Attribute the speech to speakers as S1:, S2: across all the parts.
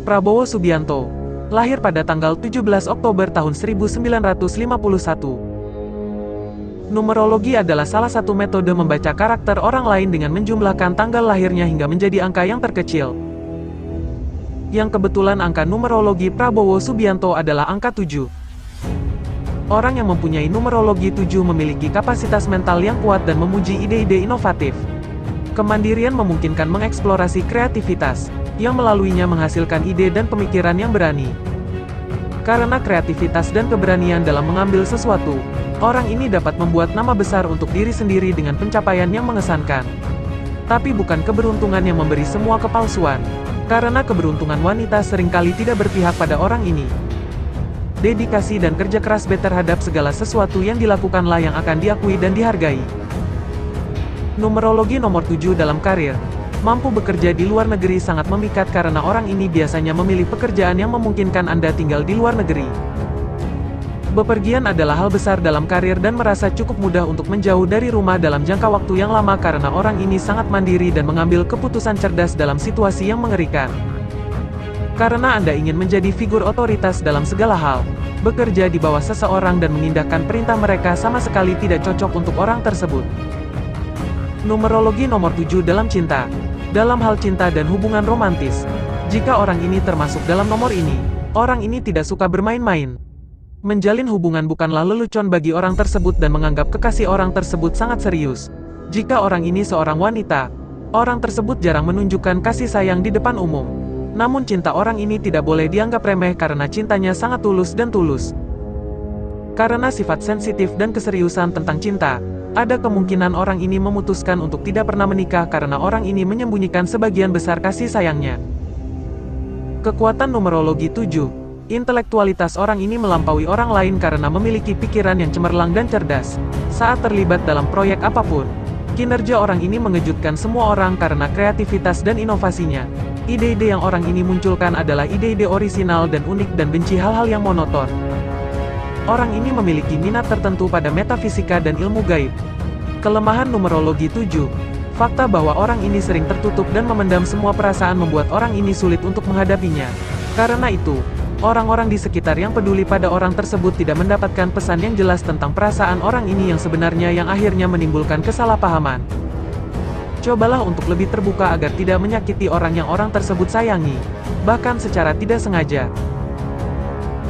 S1: Prabowo Subianto, lahir pada tanggal 17 Oktober tahun 1951. Numerologi adalah salah satu metode membaca karakter orang lain dengan menjumlahkan tanggal lahirnya hingga menjadi angka yang terkecil. Yang kebetulan angka numerologi Prabowo Subianto adalah angka 7. Orang yang mempunyai numerologi 7 memiliki kapasitas mental yang kuat dan memuji ide-ide inovatif. Kemandirian memungkinkan mengeksplorasi kreativitas, yang melaluinya menghasilkan ide dan pemikiran yang berani. Karena kreativitas dan keberanian dalam mengambil sesuatu, orang ini dapat membuat nama besar untuk diri sendiri dengan pencapaian yang mengesankan. Tapi bukan keberuntungan yang memberi semua kepalsuan, karena keberuntungan wanita seringkali tidak berpihak pada orang ini. Dedikasi dan kerja keras terhadap segala sesuatu yang dilakukanlah yang akan diakui dan dihargai. Numerologi nomor 7 dalam karir. Mampu bekerja di luar negeri sangat memikat karena orang ini biasanya memilih pekerjaan yang memungkinkan Anda tinggal di luar negeri. Bepergian adalah hal besar dalam karir dan merasa cukup mudah untuk menjauh dari rumah dalam jangka waktu yang lama karena orang ini sangat mandiri dan mengambil keputusan cerdas dalam situasi yang mengerikan. Karena Anda ingin menjadi figur otoritas dalam segala hal, bekerja di bawah seseorang dan mengindahkan perintah mereka sama sekali tidak cocok untuk orang tersebut. Numerologi nomor 7 dalam cinta. Dalam hal cinta dan hubungan romantis, jika orang ini termasuk dalam nomor ini, orang ini tidak suka bermain-main. Menjalin hubungan bukanlah lelucon bagi orang tersebut dan menganggap kekasih orang tersebut sangat serius. Jika orang ini seorang wanita, orang tersebut jarang menunjukkan kasih sayang di depan umum. Namun cinta orang ini tidak boleh dianggap remeh karena cintanya sangat tulus dan tulus. Karena sifat sensitif dan keseriusan tentang cinta, ada kemungkinan orang ini memutuskan untuk tidak pernah menikah karena orang ini menyembunyikan sebagian besar kasih sayangnya. Kekuatan numerologi 7. Intelektualitas orang ini melampaui orang lain karena memiliki pikiran yang cemerlang dan cerdas. Saat terlibat dalam proyek apapun, kinerja orang ini mengejutkan semua orang karena kreativitas dan inovasinya. Ide-ide yang orang ini munculkan adalah ide-ide orisinal dan unik dan benci hal-hal yang monoton. Orang ini memiliki minat tertentu pada metafisika dan ilmu gaib. Kelemahan numerologi 7. Fakta bahwa orang ini sering tertutup dan memendam semua perasaan membuat orang ini sulit untuk menghadapinya. Karena itu, orang-orang di sekitar yang peduli pada orang tersebut tidak mendapatkan pesan yang jelas tentang perasaan orang ini yang sebenarnya yang akhirnya menimbulkan kesalahpahaman. Cobalah untuk lebih terbuka agar tidak menyakiti orang yang orang tersebut sayangi, bahkan secara tidak sengaja.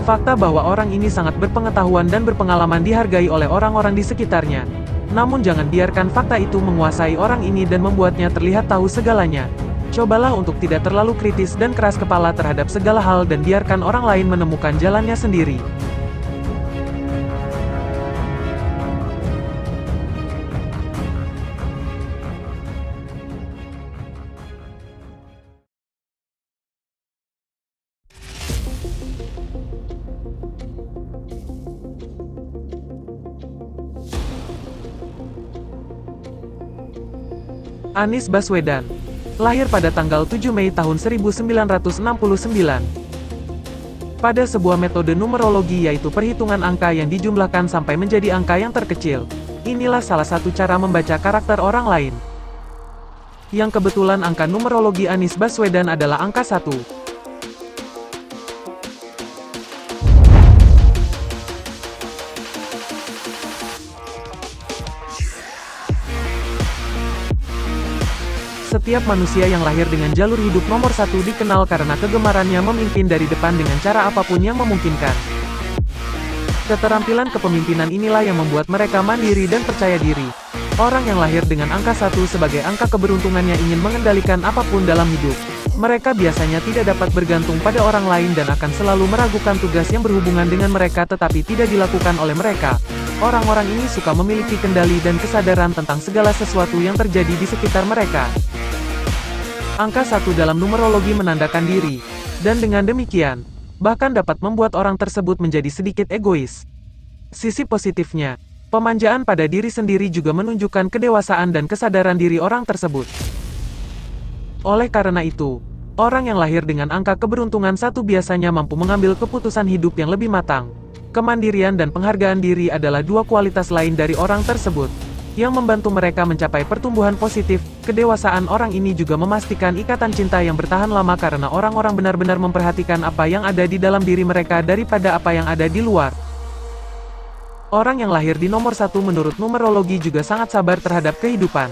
S1: Fakta bahwa orang ini sangat berpengetahuan dan berpengalaman dihargai oleh orang-orang di sekitarnya. Namun jangan biarkan fakta itu menguasai orang ini dan membuatnya terlihat tahu segalanya. Cobalah untuk tidak terlalu kritis dan keras kepala terhadap segala hal dan biarkan orang lain menemukan jalannya sendiri. Anies Baswedan, lahir pada tanggal 7 Mei tahun 1969. Pada sebuah metode numerologi yaitu perhitungan angka yang dijumlahkan sampai menjadi angka yang terkecil. Inilah salah satu cara membaca karakter orang lain. Yang kebetulan angka numerologi Anies Baswedan adalah angka 1. Setiap manusia yang lahir dengan jalur hidup nomor 1 dikenal karena kegemarannya memimpin dari depan dengan cara apapun yang memungkinkan. Keterampilan kepemimpinan inilah yang membuat mereka mandiri dan percaya diri. Orang yang lahir dengan angka 1 sebagai angka keberuntungannya ingin mengendalikan apapun dalam hidup. Mereka biasanya tidak dapat bergantung pada orang lain dan akan selalu meragukan tugas yang berhubungan dengan mereka tetapi tidak dilakukan oleh mereka. Orang-orang ini suka memiliki kendali dan kesadaran tentang segala sesuatu yang terjadi di sekitar mereka. Angka 1 dalam numerologi menandakan diri, dan dengan demikian, bahkan dapat membuat orang tersebut menjadi sedikit egois. Sisi positifnya, pemanjaan pada diri sendiri juga menunjukkan kedewasaan dan kesadaran diri orang tersebut. Oleh karena itu, orang yang lahir dengan angka keberuntungan 1 biasanya mampu mengambil keputusan hidup yang lebih matang. Kemandirian dan penghargaan diri adalah dua kualitas lain dari orang tersebut. yang membantu mereka mencapai pertumbuhan positif. Kedewasaan orang ini juga memastikan ikatan cinta yang bertahan lama karena orang-orang benar-benar memperhatikan apa yang ada di dalam diri mereka daripada apa yang ada di luar. Orang yang lahir di nomor 1 menurut numerologi juga sangat sabar terhadap kehidupan.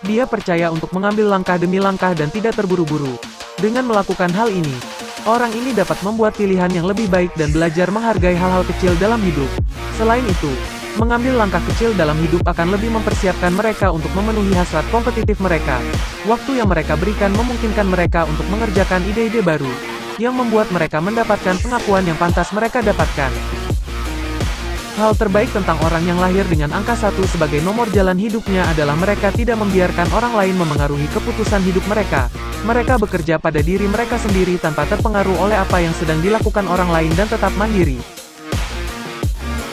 S1: Dia percaya untuk mengambil langkah demi langkah dan tidak terburu-buru. Dengan melakukan hal ini, orang ini dapat membuat pilihan yang lebih baik dan belajar menghargai hal-hal kecil dalam hidup. Selain itu, mengambil langkah kecil dalam hidup akan lebih mempersiapkan mereka untuk memenuhi hasrat kompetitif mereka. Waktu yang mereka berikan memungkinkan mereka untuk mengerjakan ide-ide baru, yang membuat mereka mendapatkan pengakuan yang pantas mereka dapatkan. Hal terbaik tentang orang yang lahir dengan angka 1 sebagai nomor jalan hidupnya adalah mereka tidak membiarkan orang lain memengaruhi keputusan hidup mereka. Mereka bekerja pada diri mereka sendiri tanpa terpengaruh oleh apa yang sedang dilakukan orang lain dan tetap mandiri.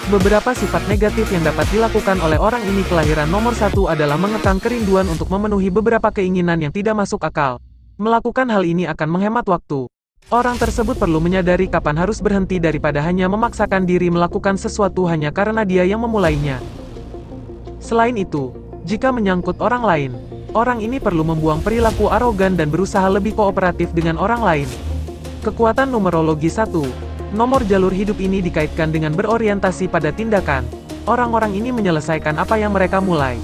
S1: Beberapa sifat negatif yang dapat dilakukan oleh orang ini kelahiran nomor 1 adalah mengekang kerinduan untuk memenuhi beberapa keinginan yang tidak masuk akal. Melakukan hal ini akan menghemat waktu. Orang tersebut perlu menyadari kapan harus berhenti daripada hanya memaksakan diri melakukan sesuatu hanya karena dia yang memulainya. Selain itu, jika menyangkut orang lain, orang ini perlu membuang perilaku arogan dan berusaha lebih kooperatif dengan orang lain. Kekuatan numerologi 1. Nomor jalur hidup ini dikaitkan dengan berorientasi pada tindakan. Orang-orang ini menyelesaikan apa yang mereka mulai.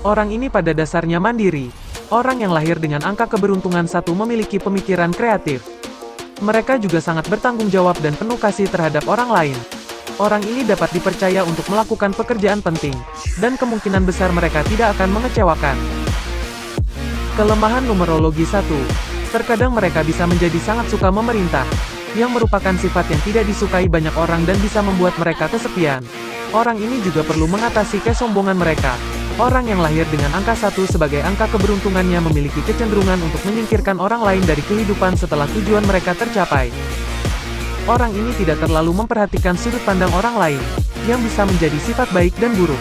S1: Orang ini pada dasarnya mandiri. Orang yang lahir dengan angka keberuntungan 1 memiliki pemikiran kreatif. Mereka juga sangat bertanggung jawab dan penuh kasih terhadap orang lain. Orang ini dapat dipercaya untuk melakukan pekerjaan penting, dan kemungkinan besar mereka tidak akan mengecewakan. Kelemahan numerologi 1. Terkadang mereka bisa menjadi sangat suka memerintah, yang merupakan sifat yang tidak disukai banyak orang dan bisa membuat mereka kesepian. Orang ini juga perlu mengatasi kesombongan mereka. Orang yang lahir dengan angka 1 sebagai angka keberuntungannya memiliki kecenderungan untuk menyingkirkan orang lain dari kehidupan setelah tujuan mereka tercapai. Orang ini tidak terlalu memperhatikan sudut pandang orang lain, yang bisa menjadi sifat baik dan buruk.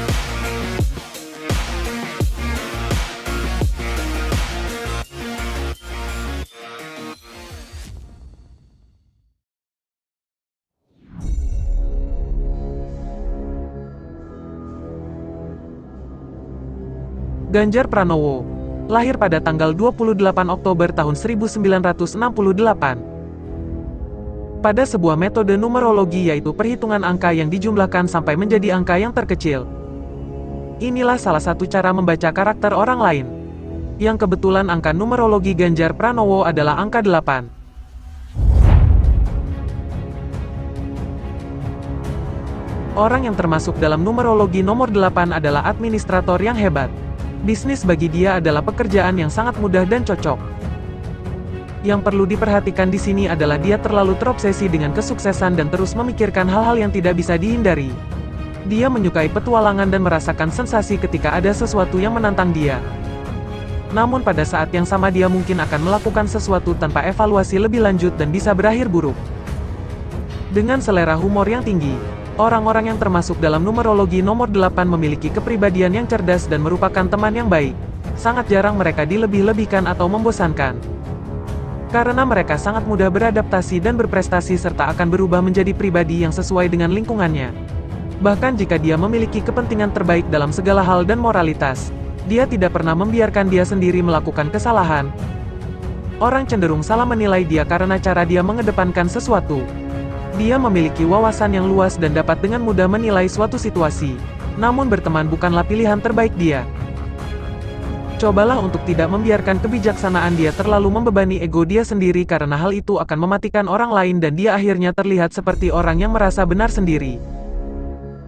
S1: Ganjar Pranowo, lahir pada tanggal 28 Oktober tahun 1968. Pada sebuah metode numerologi yaitu perhitungan angka yang dijumlahkan sampai menjadi angka yang terkecil. Inilah salah satu cara membaca karakter orang lain. Yang kebetulan angka numerologi Ganjar Pranowo adalah angka 8. Orang yang termasuk dalam numerologi nomor 8 adalah administrator yang hebat. Bisnis bagi dia adalah pekerjaan yang sangat mudah dan cocok. Yang perlu diperhatikan di sini adalah dia terlalu terobsesi dengan kesuksesan dan terus memikirkan hal-hal yang tidak bisa dihindari. Dia menyukai petualangan dan merasakan sensasi ketika ada sesuatu yang menantang dia. Namun pada saat yang sama dia mungkin akan melakukan sesuatu tanpa evaluasi lebih lanjut dan bisa berakhir buruk. Dengan selera humor yang tinggi, orang-orang yang termasuk dalam numerologi nomor 8 memiliki kepribadian yang cerdas dan merupakan teman yang baik. Sangat jarang mereka dilebih-lebihkan atau membosankan. Karena mereka sangat mudah beradaptasi dan berprestasi serta akan berubah menjadi pribadi yang sesuai dengan lingkungannya. Bahkan jika dia memiliki kepentingan terbaik dalam segala hal dan moralitas, dia tidak pernah membiarkan dia sendiri melakukan kesalahan. Orang cenderung salah menilai dia karena cara dia mengedepankan sesuatu. Dia memiliki wawasan yang luas dan dapat dengan mudah menilai suatu situasi. Namun berteman bukanlah pilihan terbaik dia. Cobalah untuk tidak membiarkan kebijaksanaan dia terlalu membebani ego dia sendiri karena hal itu akan mematikan orang lain dan dia akhirnya terlihat seperti orang yang merasa benar sendiri.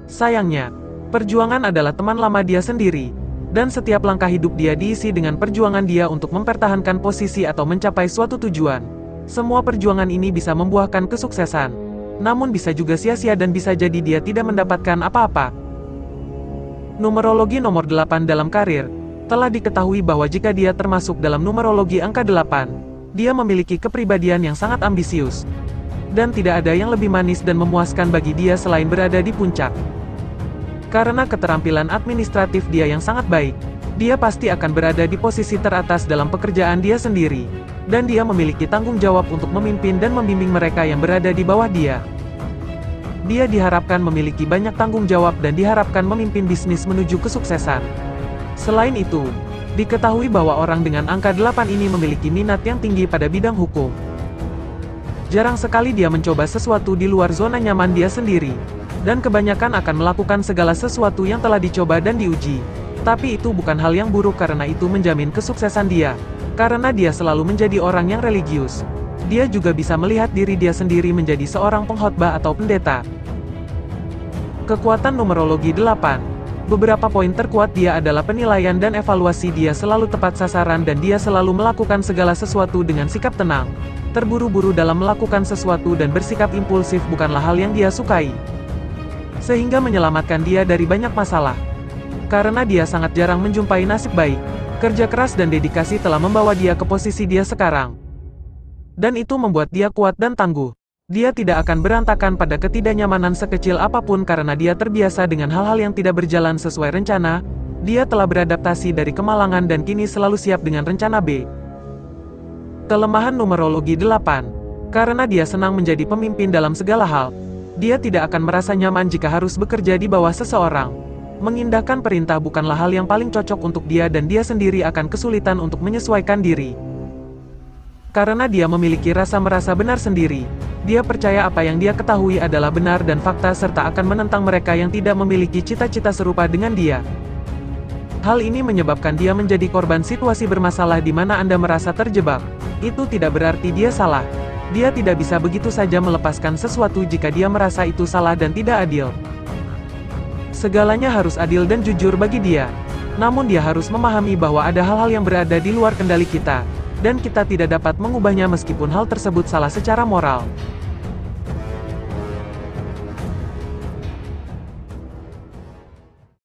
S1: Sayangnya, perjuangan adalah teman lama dia sendiri. Dan setiap langkah hidup dia diisi dengan perjuangan dia untuk mempertahankan posisi atau mencapai suatu tujuan. Semua perjuangan ini bisa membuahkan kesuksesan. Namun bisa juga sia-sia dan bisa jadi dia tidak mendapatkan apa-apa. Numerologi nomor 8 dalam karir. Telah diketahui bahwa jika dia termasuk dalam numerologi angka 8, dia memiliki kepribadian yang sangat ambisius. Dan tidak ada yang lebih manis dan memuaskan bagi dia selain berada di puncak. Karena keterampilan administratif dia yang sangat baik, dia pasti akan berada di posisi teratas dalam pekerjaan dia sendiri. Dan dia memiliki tanggung jawab untuk memimpin dan membimbing mereka yang berada di bawah dia. Dia diharapkan memiliki banyak tanggung jawab dan diharapkan memimpin bisnis menuju kesuksesan. Selain itu, diketahui bahwa orang dengan angka 8 ini memiliki minat yang tinggi pada bidang hukum. Jarang sekali dia mencoba sesuatu di luar zona nyaman dia sendiri, dan kebanyakan akan melakukan segala sesuatu yang telah dicoba dan diuji. Tapi itu bukan hal yang buruk karena itu menjamin kesuksesan dia. Karena dia selalu menjadi orang yang religius. Dia juga bisa melihat diri dia sendiri menjadi seorang pengkhotbah atau pendeta. Kekuatan numerologi 8. Beberapa poin terkuat dia adalah penilaian dan evaluasi. Dia selalu tepat sasaran dan dia selalu melakukan segala sesuatu dengan sikap tenang. Terburu-buru dalam melakukan sesuatu dan bersikap impulsif bukanlah hal yang dia sukai. Sehingga menyelamatkan dia dari banyak masalah. Karena dia sangat jarang menjumpai nasib baik, kerja keras dan dedikasi telah membawa dia ke posisi dia sekarang. Dan itu membuat dia kuat dan tangguh. Dia tidak akan berantakan pada ketidaknyamanan sekecil apapun karena dia terbiasa dengan hal-hal yang tidak berjalan sesuai rencana. Dia telah beradaptasi dari kemalangan dan kini selalu siap dengan rencana B. Kelemahan numerologi 8. Karena dia senang menjadi pemimpin dalam segala hal, dia tidak akan merasa nyaman jika harus bekerja di bawah seseorang. Mengindahkan perintah bukanlah hal yang paling cocok untuk dia dan dia sendiri akan kesulitan untuk menyesuaikan diri. Karena dia memiliki rasa merasa benar sendiri, dia percaya apa yang dia ketahui adalah benar dan fakta serta akan menentang mereka yang tidak memiliki cita-cita serupa dengan dia. Hal ini menyebabkan dia menjadi korban situasi bermasalah di mana Anda merasa terjebak. Itu tidak berarti dia salah. Dia tidak bisa begitu saja melepaskan sesuatu jika dia merasa itu salah dan tidak adil. Segalanya harus adil dan jujur bagi dia. Namun dia harus memahami bahwa ada hal-hal yang berada di luar kendali kita, dan kita tidak dapat mengubahnya meskipun hal tersebut salah secara moral.